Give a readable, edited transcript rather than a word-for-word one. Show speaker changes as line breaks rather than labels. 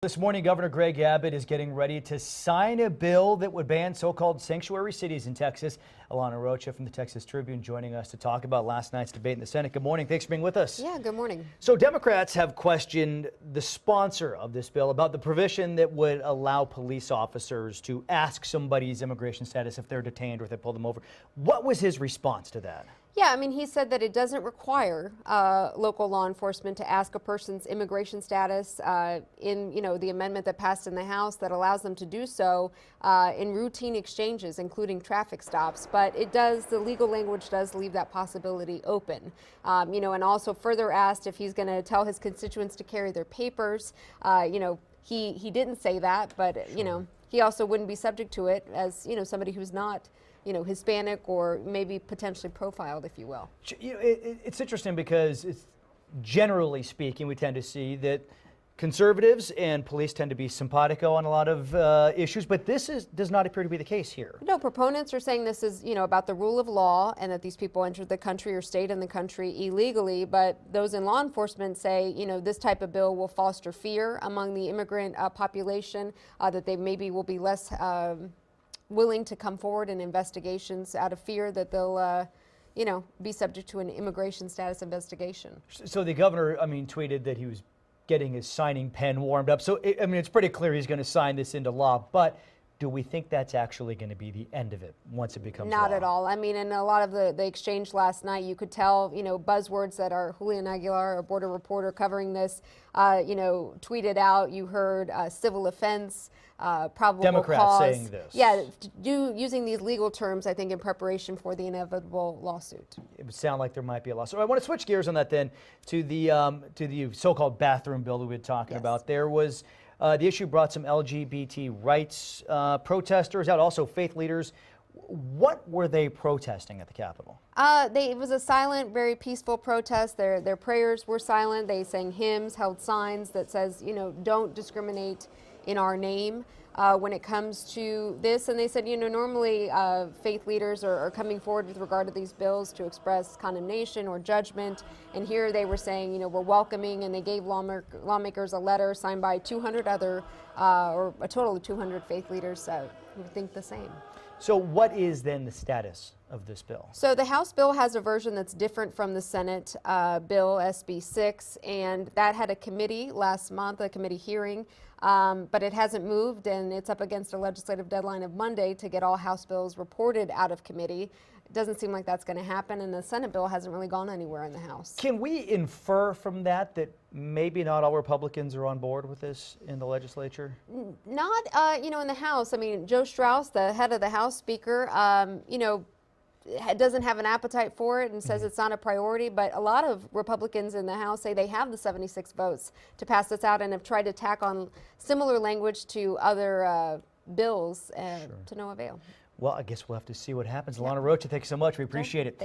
This morning, Governor Greg Abbott is getting ready to sign a bill that would ban so-called sanctuary cities in Texas. Alana Rocha from the Texas Tribune joining us to talk about last night's debate in the Senate. Good morning. Thanks for being with us.
Yeah, good morning.
So Democrats have questioned the sponsor of this bill about the provision that would allow police officers to ask somebody's immigration status if they're detained or if they pull them over. What was his response to that?
Yeah, I mean, he said that it doesn't require local law enforcement to ask a person's immigration status in, the amendment that passed in the House that allows them to do so in routine exchanges, including traffic stops. But the legal language does leave that possibility open. And also further asked if he's going to tell his constituents to carry their papers. He didn't say that, but,
Sure.
He also wouldn't be subject to it as, somebody who's not Hispanic or maybe potentially profiled, if you will.
It's interesting because generally speaking, we tend to see that conservatives and police tend to be simpatico on a lot of issues, but this does not appear to be the case here.
No, proponents are saying this is, about the rule of law and that these people entered the country or stayed in the country illegally. But those in law enforcement say, this type of bill will foster fear among the immigrant population, that they maybe will be less willing to come forward in investigations out of fear that they'll, be subject to an immigration status investigation.
So the governor, tweeted that he was getting his signing pen warmed up. So, it's pretty clear he's going to sign this into law. But do we think that's actually going to be the end of it once it becomes law?
Not at all. In a lot of the exchange last night, you could tell, buzzwords that are Julian Aguilar, a border reporter covering this, tweeted out. You heard civil offense, probable
Democrats
cause.
saying this.
Yeah, using these legal terms, I think, in preparation for the inevitable lawsuit.
It would sound like there might be a lawsuit. I want to switch gears on that then to the so-called bathroom bill that we were talking about. There was the issue brought some LGBT rights protesters out, also faith leaders. What were they protesting at the Capitol?
It was a silent, very peaceful protest. Their prayers were silent. They sang hymns, held signs that says, don't discriminate in our name when it comes to this. And they said, normally faith leaders are coming forward with regard to these bills to express condemnation or judgment. And here they were saying, we're welcoming, and they gave lawmakers a letter signed by 200 other, or a total of 200 faith leaders who think the same.
So what is then the status of this bill?
So the House bill has a version that's different from the Senate bill, SB 6, and that had a committee last month, a committee hearing, but it hasn't moved, and it's up against a legislative deadline of Monday to get all House bills reported out of committee. It doesn't seem like that's going to happen, and the Senate bill hasn't really gone anywhere in the House.
Can we infer from that maybe not all Republicans are on board with this in the legislature?
Not, in the House. Joe Straus, the head of the House Speaker, doesn't have an appetite for it and says it's not a priority, but a lot of Republicans in the House say they have the 76 votes to pass this out and have tried to tack on similar language to other bills to no avail.
Well, I guess we'll have to see what happens. Alana Rocha, thank you so much. We appreciate it.